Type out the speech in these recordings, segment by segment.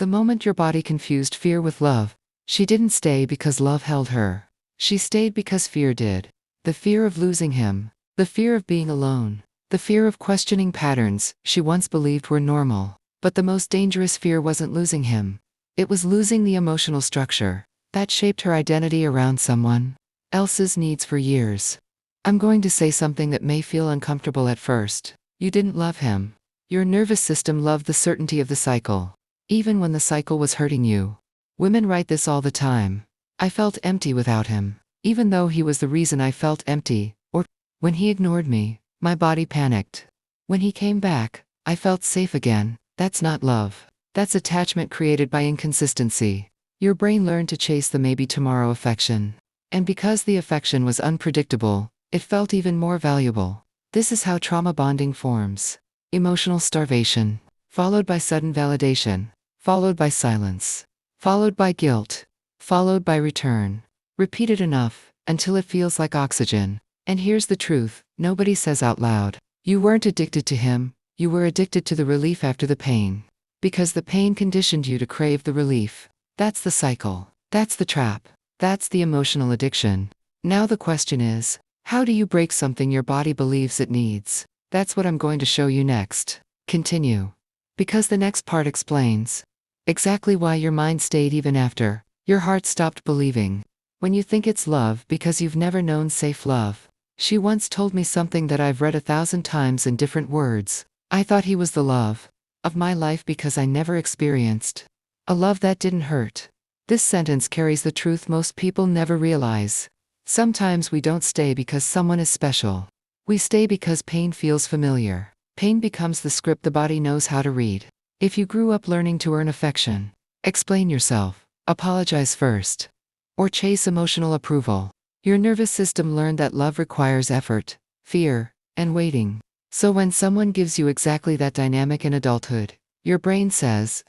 The moment your body confused fear with love, she didn't stay because love held her. She stayed because fear did. The fear of losing him. The fear of being alone. The fear of questioning patterns she once believed were normal. But the most dangerous fear wasn't losing him. It was losing the emotional structure that shaped her identity around someone else's needs for years. I'm going to say something that may feel uncomfortable at first. You didn't love him. Your nervous system loved the certainty of the cycle, even when the cycle was hurting you. Women write this all the time. I felt empty without him, even though he was the reason I felt empty, or when he ignored me, my body panicked. When he came back, I felt safe again. That's not love. That's attachment created by inconsistency. Your brain learned to chase the maybe tomorrow affection. And because the affection was unpredictable, it felt even more valuable. This is how trauma bonding forms. Emotional starvation, followed by sudden validation, followed by silence, followed by guilt, followed by return. Repeat it enough, until it feels like oxygen. And here's the truth, nobody says out loud. You weren't addicted to him, you were addicted to the relief after the pain. Because the pain conditioned you to crave the relief. That's the cycle. That's the trap. That's the emotional addiction. Now the question is, how do you break something your body believes it needs? That's what I'm going to show you next. Continue. Because the next part explains exactly why your mind stayed even after your heart stopped believing. When you think it's love because you've never known safe love. She once told me something that I've read 1,000 times in different words. I thought he was the love of my life because I never experienced a love that didn't hurt. This sentence carries the truth most people never realize. Sometimes we don't stay because someone is special. We stay because pain feels familiar. Pain becomes the script the body knows how to read. If you grew up learning to earn affection, explain yourself, apologize first, or chase emotional approval, your nervous system learned that love requires effort, fear, and waiting. So when someone gives you exactly that dynamic in adulthood, your brain says,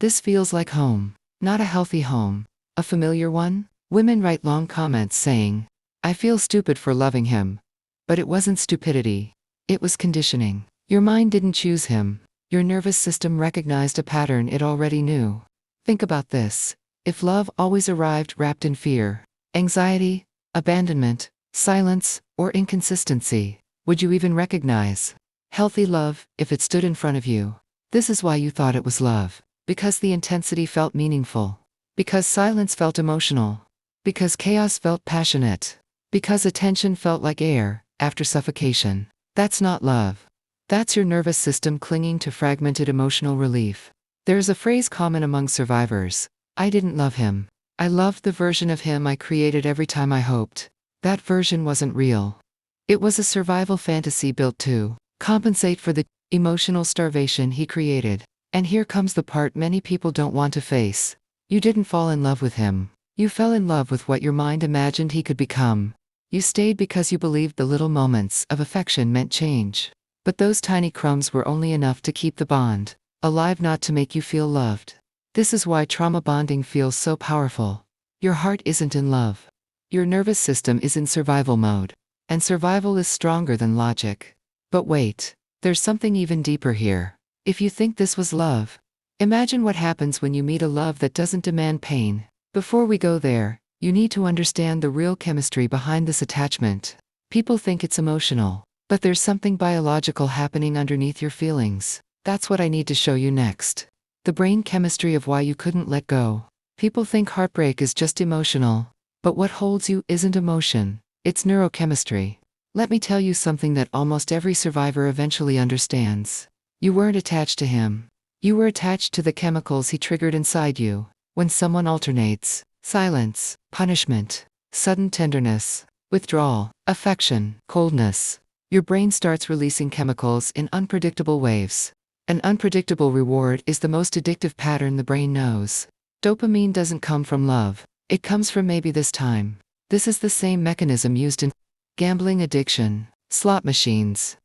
this feels like home. Not a healthy home. A familiar one? Women write long comments saying, I feel stupid for loving him. But it wasn't stupidity. It was conditioning. Your mind didn't choose him. Your nervous system recognized a pattern it already knew. Think about this. If love always arrived wrapped in fear, anxiety, abandonment, silence, or inconsistency, would you even recognize healthy love if it stood in front of you? This is why you thought it was love. Because the intensity felt meaningful. Because silence felt emotional. Because chaos felt passionate. Because attention felt like air after suffocation. That's not love. That's your nervous system clinging to fragmented emotional relief. There's a phrase common among survivors. I didn't love him. I loved the version of him I created every time I hoped. That version wasn't real. It was a survival fantasy built to compensate for the emotional starvation he created. And here comes the part many people don't want to face. You didn't fall in love with him. You fell in love with what your mind imagined he could become. You stayed because you believed the little moments of affection meant change. But those tiny crumbs were only enough to keep the bond alive, not to make you feel loved. This is why trauma bonding feels so powerful. Your heart isn't in love. Your nervous system is in survival mode. And survival is stronger than logic. But wait, there's something even deeper here. If you think this was love, imagine what happens when you meet a love that doesn't demand pain. Before we go there, you need to understand the real chemistry behind this attachment. People think it's emotional, but there's something biological happening underneath your feelings. That's what I need to show you next. The brain chemistry of why you couldn't let go. People think heartbreak is just emotional, but what holds you isn't emotion, it's neurochemistry. Let me tell you something that almost every survivor eventually understands. You weren't attached to him. You were attached to the chemicals he triggered inside you. When someone alternates, silence, punishment, sudden tenderness, withdrawal, affection, coldness, your brain starts releasing chemicals in unpredictable waves. An unpredictable reward is the most addictive pattern the brain knows. Dopamine doesn't come from love. It comes from maybe this time. This is the same mechanism used in gambling addiction, slot machines,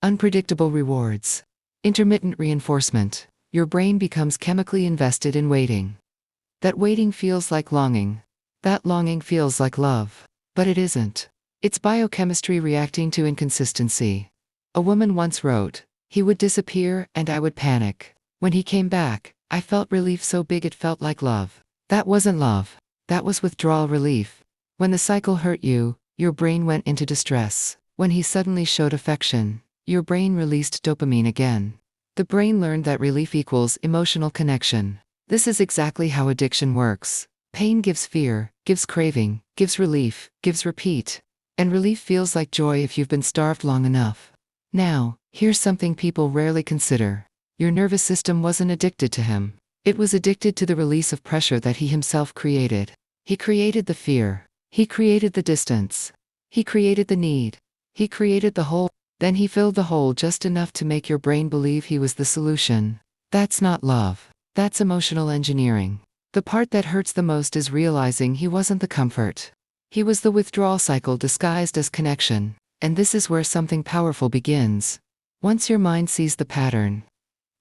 unpredictable rewards. Intermittent reinforcement. Your brain becomes chemically invested in waiting. That waiting feels like longing. That longing feels like love. But it isn't. It's biochemistry reacting to inconsistency. A woman once wrote, he would disappear and I would panic. When he came back, I felt relief so big it felt like love. That wasn't love. That was withdrawal relief. When the cycle hurt you, your brain went into distress. When he suddenly showed affection, your brain released dopamine again. The brain learned that relief equals emotional connection. This is exactly how addiction works. Pain gives fear, gives craving, gives relief, gives repeat. And relief feels like joy if you've been starved long enough. Now, here's something people rarely consider. Your nervous system wasn't addicted to him. It was addicted to the release of pressure that he himself created. He created the fear. He created the distance. He created the need. He created the hole. Then he filled the hole just enough to make your brain believe he was the solution. That's not love. That's emotional engineering. The part that hurts the most is realizing he wasn't the comfort. He was the withdrawal cycle disguised as connection. And this is where something powerful begins. Once your mind sees the pattern,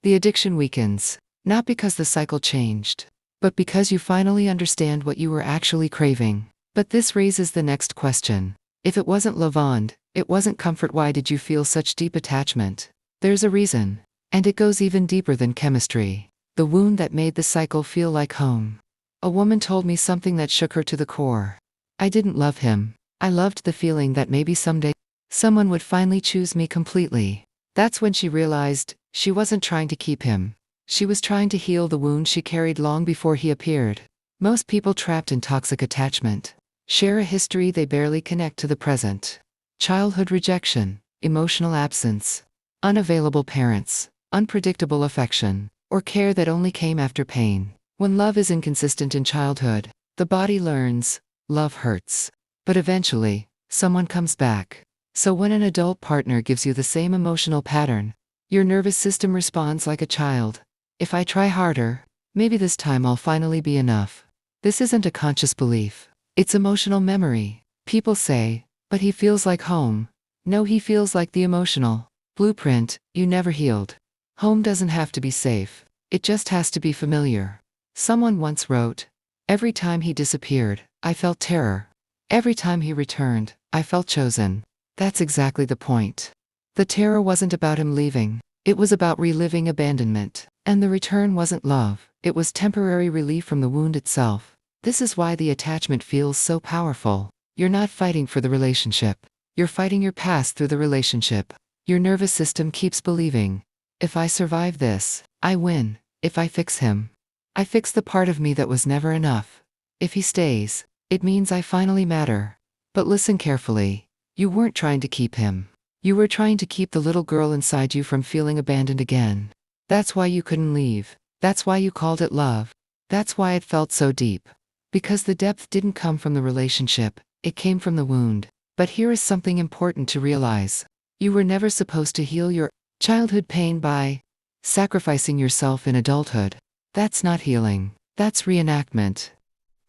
the addiction weakens, not because the cycle changed, but because you finally understand what you were actually craving. But this raises the next question. If it wasn't lavande, it wasn't comfort, why did you feel such deep attachment? There's a reason. And it goes even deeper than chemistry. The wound that made the cycle feel like home. A woman told me something that shook her to the core. I didn't love him. I loved the feeling that maybe someday someone would finally choose me completely. That's when she realized she wasn't trying to keep him. She was trying to heal the wound she carried long before he appeared. Most people trapped in toxic attachment share a history they barely connect to the present. Childhood rejection, emotional absence, unavailable parents, unpredictable affection, or care that only came after pain. When love is inconsistent in childhood, the body learns, love hurts. But eventually, someone comes back. So when an adult partner gives you the same emotional pattern, your nervous system responds like a child. If I try harder, maybe this time I'll finally be enough. This isn't a conscious belief. It's emotional memory. People say, but he feels like home. No, he feels like the emotional blueprint you never healed. Home doesn't have to be safe. It just has to be familiar. Someone once wrote, every time he disappeared, I felt terror. Every time he returned, I felt chosen. That's exactly the point. The terror wasn't about him leaving. It was about reliving abandonment. And the return wasn't love. It was temporary relief from the wound itself. This is why the attachment feels so powerful. You're not fighting for the relationship. You're fighting your past through the relationship. Your nervous system keeps believing, if I survive this, I win. If I fix him, I fix the part of me that was never enough. If he stays, it means I finally matter. But listen carefully. You weren't trying to keep him. You were trying to keep the little girl inside you from feeling abandoned again. That's why you couldn't leave. That's why you called it love. That's why it felt so deep. Because the depth didn't come from the relationship, it came from the wound. But here is something important to realize. You were never supposed to heal your childhood pain by sacrificing yourself in adulthood. That's not healing. That's reenactment.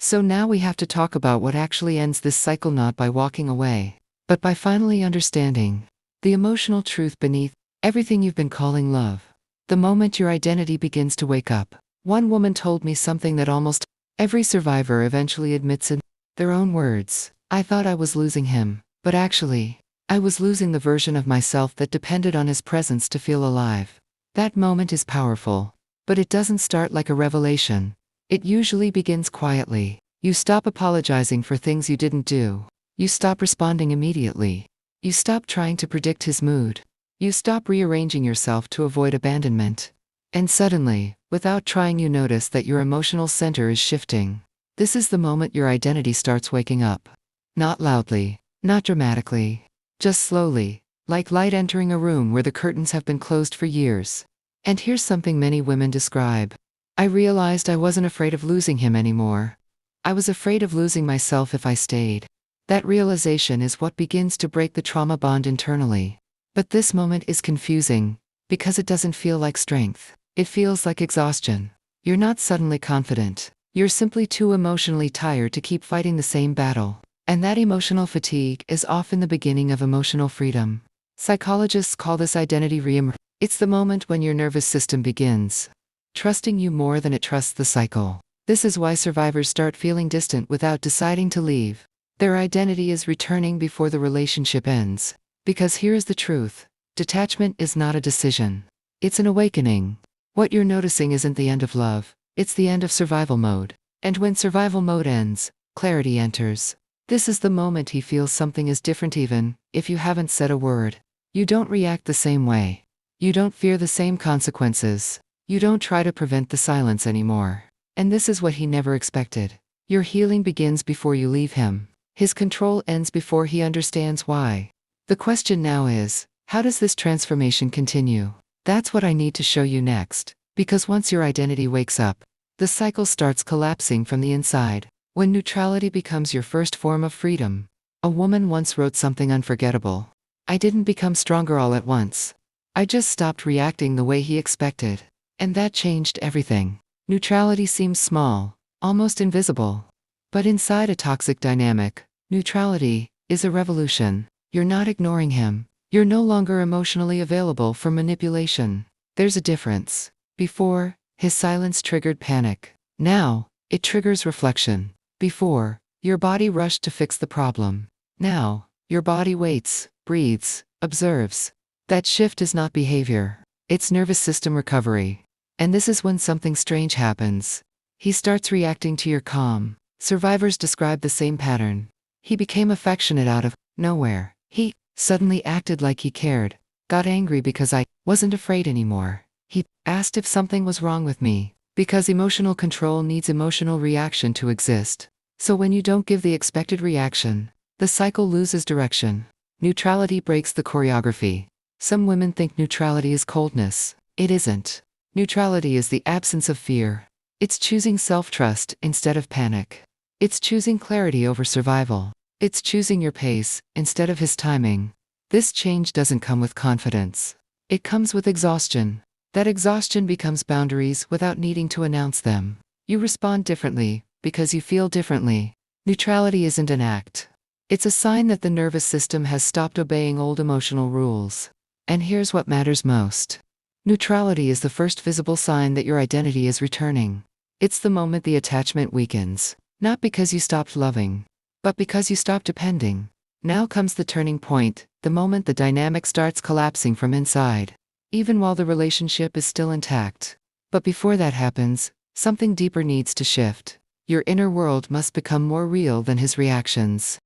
So now we have to talk about what actually ends this cycle, not by walking away, but by finally understanding the emotional truth beneath everything you've been calling love. The moment your identity begins to wake up. One woman told me something that almost every survivor eventually admits in their own words. I thought I was losing him, but actually, I was losing the version of myself that depended on his presence to feel alive. That moment is powerful, but it doesn't start like a revelation. It usually begins quietly. You stop apologizing for things you didn't do. You stop responding immediately. You stop trying to predict his mood. You stop rearranging yourself to avoid abandonment. And suddenly, without trying, you notice that your emotional center is shifting. This is the moment your identity starts waking up. Not loudly, not dramatically, just slowly, like light entering a room where the curtains have been closed for years. And here's something many women describe. I realized I wasn't afraid of losing him anymore. I was afraid of losing myself if I stayed. That realization is what begins to break the trauma bond internally. But this moment is confusing, because it doesn't feel like strength. It feels like exhaustion. You're not suddenly confident. You're simply too emotionally tired to keep fighting the same battle. And that emotional fatigue is often the beginning of emotional freedom. Psychologists call this identity reemergence. It's the moment when your nervous system begins trusting you more than it trusts the cycle. This is why survivors start feeling distant without deciding to leave. Their identity is returning before the relationship ends. Because here's the truth. Detachment is not a decision. It's an awakening. What you're noticing isn't the end of love, it's the end of survival mode. And when survival mode ends, clarity enters. This is the moment he feels something is different even if you haven't said a word. You don't react the same way. You don't fear the same consequences. You don't try to prevent the silence anymore. And this is what he never expected. Your healing begins before you leave him. His control ends before he understands why. The question now is, how does this transformation continue? That's what I need to show you next. Because once your identity wakes up, the cycle starts collapsing from the inside. When neutrality becomes your first form of freedom. A woman once wrote something unforgettable. I didn't become stronger all at once. I just stopped reacting the way he expected. And that changed everything. Neutrality seems small, almost invisible. But inside a toxic dynamic, neutrality is a revolution. You're not ignoring him. You're no longer emotionally available for manipulation. There's a difference. Before, his silence triggered panic. Now, it triggers reflection. Before, your body rushed to fix the problem. Now, your body waits, breathes, observes. That shift is not behavior. It's nervous system recovery. And this is when something strange happens. He starts reacting to your calm. Survivors describe the same pattern. He became affectionate out of nowhere. He suddenly acted like he cared. Got angry because I wasn't afraid anymore. He asked if something was wrong with me. Because emotional control needs emotional reaction to exist. So when you don't give the expected reaction, the cycle loses direction. Neutrality breaks the choreography. Some women think neutrality is coldness. It isn't. Neutrality is the absence of fear. It's choosing self-trust instead of panic. It's choosing clarity over survival. It's choosing your pace instead of his timing. This change doesn't come with confidence. It comes with exhaustion. That exhaustion becomes boundaries without needing to announce them. You respond differently because you feel differently. Neutrality isn't an act. It's a sign that the nervous system has stopped obeying old emotional rules. And here's what matters most. Neutrality is the first visible sign that your identity is returning. It's the moment the attachment weakens. Not because you stopped loving, but because you stopped depending. Now comes the turning point, the moment the dynamic starts collapsing from inside. Even while the relationship is still intact. But before that happens, something deeper needs to shift. Your inner world must become more real than his reactions.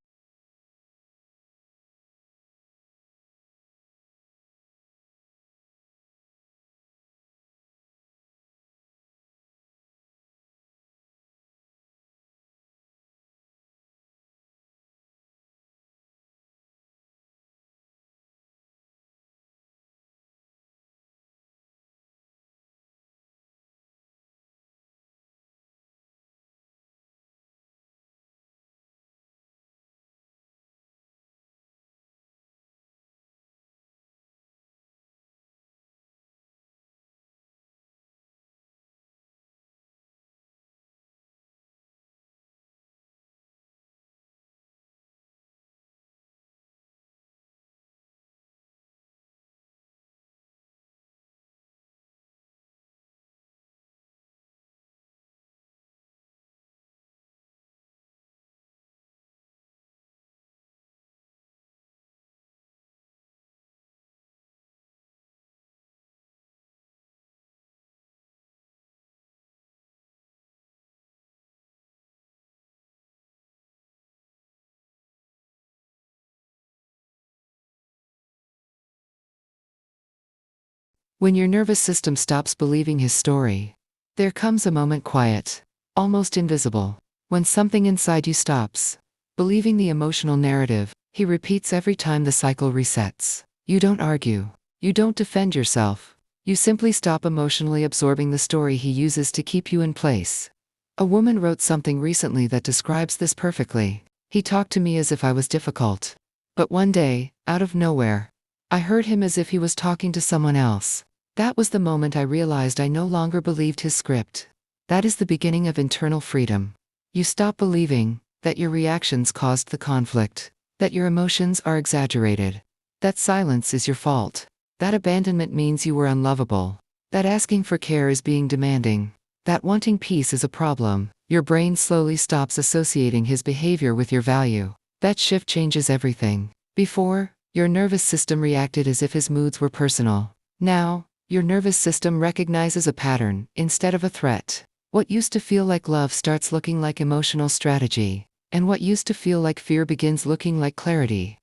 When your nervous system stops believing his story, there comes a moment quiet, almost invisible, when something inside you stops believing the emotional narrative he repeats every time the cycle resets. You don't argue. You don't defend yourself. You simply stop emotionally absorbing the story he uses to keep you in place. A woman wrote something recently that describes this perfectly. He talked to me as if I was difficult. But one day, out of nowhere, I heard him as if he was talking to someone else. That was the moment I realized I no longer believed his script. That is the beginning of internal freedom. You stop believing that your reactions caused the conflict, that your emotions are exaggerated, that silence is your fault, that abandonment means you were unlovable, that asking for care is being demanding, that wanting peace is a problem. Your brain slowly stops associating his behavior with your value. That shift changes everything. Before, your nervous system reacted as if his moods were personal. Now, Your nervous system recognizes a pattern instead of a threat. What used to feel like love starts looking like emotional strategy, and what used to feel like fear begins looking like clarity.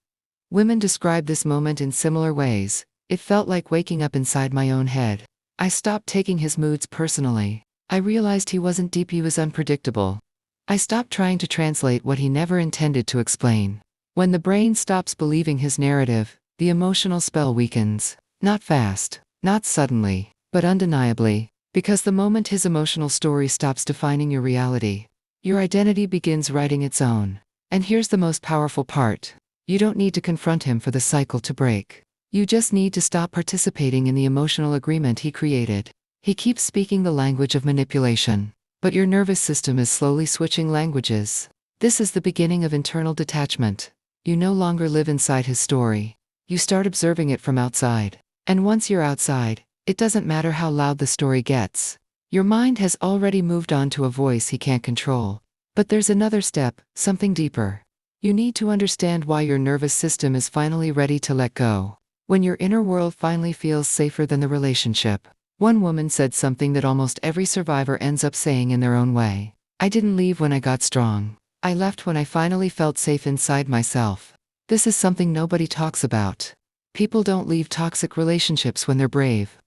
Women describe this moment in similar ways. It felt like waking up inside my own head. I stopped taking his moods personally. I realized he wasn't deep, he was unpredictable. I stopped trying to translate what he never intended to explain. When the brain stops believing his narrative, the emotional spell weakens. Not fast, not suddenly, but undeniably, because the moment his emotional story stops defining your reality, your identity begins writing its own. And here's the most powerful part. You don't need to confront him for the cycle to break. You just need to stop participating in the emotional agreement he created. He keeps speaking the language of manipulation, but your nervous system is slowly switching languages. This is the beginning of internal detachment. You no longer live inside his story. You start observing it from outside. And once you're outside, it doesn't matter how loud the story gets. Your mind has already moved on to a voice he can't control. But there's another step, something deeper. You need to understand why your nervous system is finally ready to let go. When your inner world finally feels safer than the relationship. One woman said something that almost every survivor ends up saying in their own way. I didn't leave when I got strong. I left when I finally felt safe inside myself. This is something nobody talks about. People don't leave toxic relationships when they're brave.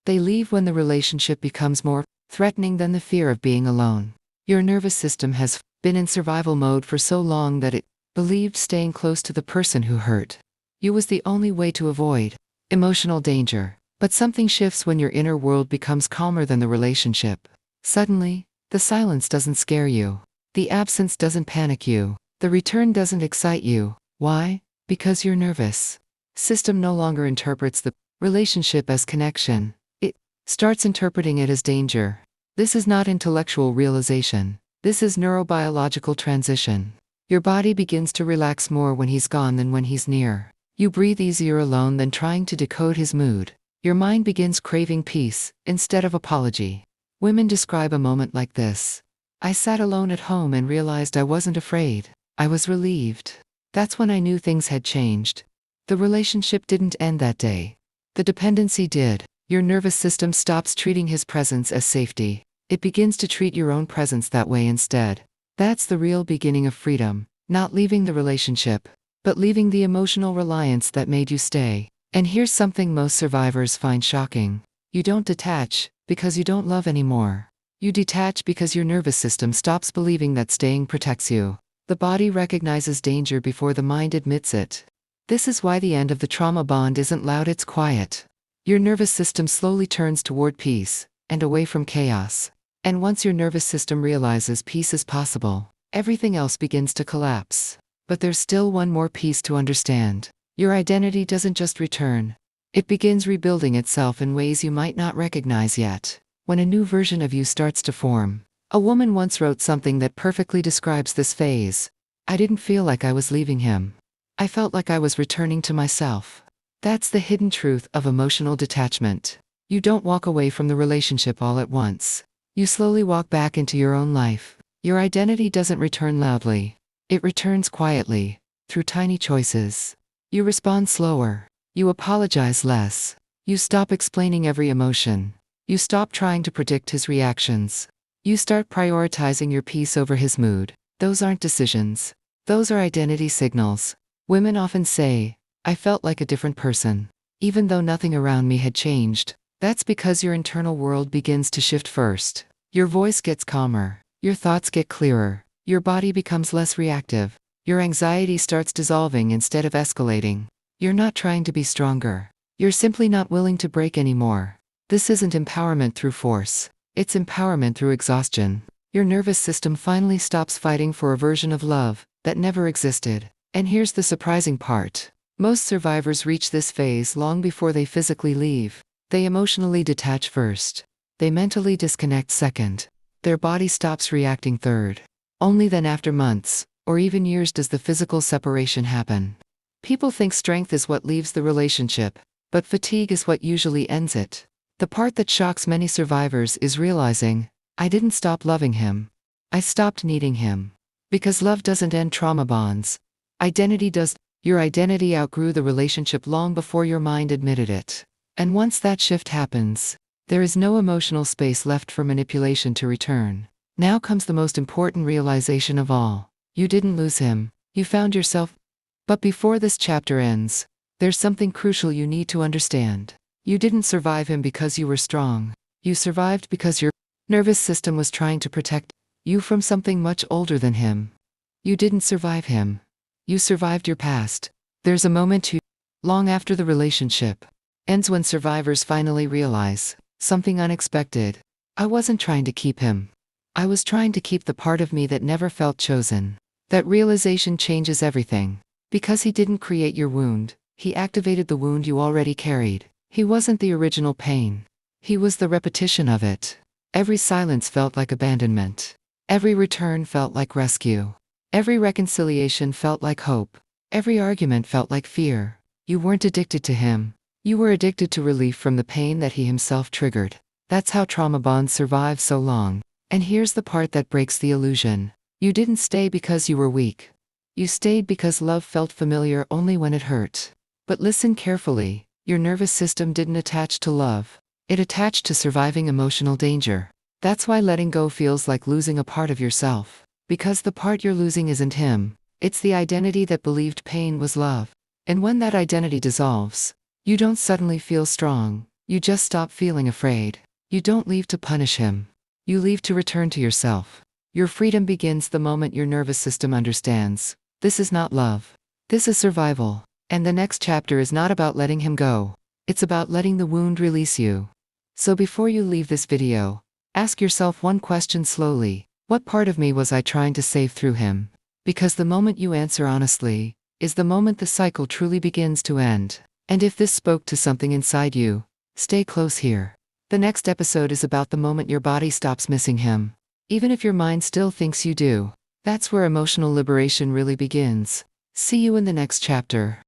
They leave when the relationship becomes more threatening than the fear of being alone. Your nervous system has been in survival mode for so long that it believed staying close to the person who hurt you was the only way to avoid emotional danger. But something shifts when your inner world becomes calmer than the relationship. Suddenly, the silence doesn't scare you. The absence doesn't panic you. The return doesn't excite you. Why? Because your nervous system no longer interprets the relationship as connection. It starts interpreting it as danger. This is not intellectual realization. This is neurobiological transition. Your body begins to relax more when he's gone than when he's near. You breathe easier alone than trying to decode his mood. Your mind begins craving peace instead of apology. Women describe a moment like this. I sat alone at home and realized I wasn't afraid. I was relieved. That's when I knew things had changed. The relationship didn't end that day. The dependency did. Your nervous system stops treating his presence as safety. It begins to treat your own presence that way instead. That's the real beginning of freedom. Not leaving the relationship, but leaving the emotional reliance that made you stay. And here's something most survivors find shocking. You don't detach because you don't love anymore. You detach because your nervous system stops believing that staying protects you. The body recognizes danger before the mind admits it. This is why the end of the trauma bond isn't loud, it's quiet. Your nervous system slowly turns toward peace and away from chaos. And once your nervous system realizes peace is possible, everything else begins to collapse. But there's still one more piece to understand. Your identity doesn't just return. It begins rebuilding itself in ways you might not recognize yet. When a new version of you starts to form. A woman once wrote something that perfectly describes this phase. I didn't feel like I was leaving him. I felt like I was returning to myself. That's the hidden truth of emotional detachment. You don't walk away from the relationship all at once. You slowly walk back into your own life. Your identity doesn't return loudly. It returns quietly, through tiny choices. You respond slower. You apologize less. You stop explaining every emotion. You stop trying to predict his reactions. You start prioritizing your peace over his mood. Those aren't decisions. Those are identity signals. Women often say, I felt like a different person, even though nothing around me had changed. That's because your internal world begins to shift first. Your voice gets calmer. Your thoughts get clearer. Your body becomes less reactive. Your anxiety starts dissolving instead of escalating. You're not trying to be stronger. You're simply not willing to break anymore. This isn't empowerment through force. It's empowerment through exhaustion. Your nervous system finally stops fighting for a version of love that never existed. And here's the surprising part. Most survivors reach this phase long before they physically leave. They emotionally detach first. They mentally disconnect second. Their body stops reacting third. Only then, after months, or even years, does the physical separation happen. People think strength is what leaves the relationship, but fatigue is what usually ends it. The part that shocks many survivors is realizing, I didn't stop loving him. I stopped needing him. Because love doesn't end trauma bonds. Identity does. Your identity outgrew the relationship long before your mind admitted it. And once that shift happens, there is no emotional space left for manipulation to return. Now comes the most important realization of all. You didn't lose him. You found yourself. But before this chapter ends, there's something crucial you need to understand. You didn't survive him because you were strong. You survived because your nervous system was trying to protect you from something much older than him. You didn't survive him. You survived your past. There's a moment too long after the relationship ends when survivors finally realize something unexpected. I wasn't trying to keep him. I was trying to keep the part of me that never felt chosen. That realization changes everything. Because he didn't create your wound, he activated the wound you already carried. He wasn't the original pain. He was the repetition of it. Every silence felt like abandonment. Every return felt like rescue. Every reconciliation felt like hope. Every argument felt like fear. You weren't addicted to him. You were addicted to relief from the pain that he himself triggered. That's how trauma bonds survive so long. And here's the part that breaks the illusion. You didn't stay because you were weak. You stayed because love felt familiar only when it hurt. But listen carefully, your nervous system didn't attach to love. It attached to surviving emotional danger. That's why letting go feels like losing a part of yourself. Because the part you're losing isn't him. It's the identity that believed pain was love. And when that identity dissolves, you don't suddenly feel strong. You just stop feeling afraid. You don't leave to punish him. You leave to return to yourself. Your freedom begins the moment your nervous system understands. This is not love. This is survival. And the next chapter is not about letting him go. It's about letting the wound release you. So before you leave this video, ask yourself one question slowly. What part of me was I trying to save through him? Because the moment you answer honestly, is the moment the cycle truly begins to end. And if this spoke to something inside you, stay close here. The next episode is about the moment your body stops missing him. Even if your mind still thinks you do. That's where emotional liberation really begins. See you in the next chapter.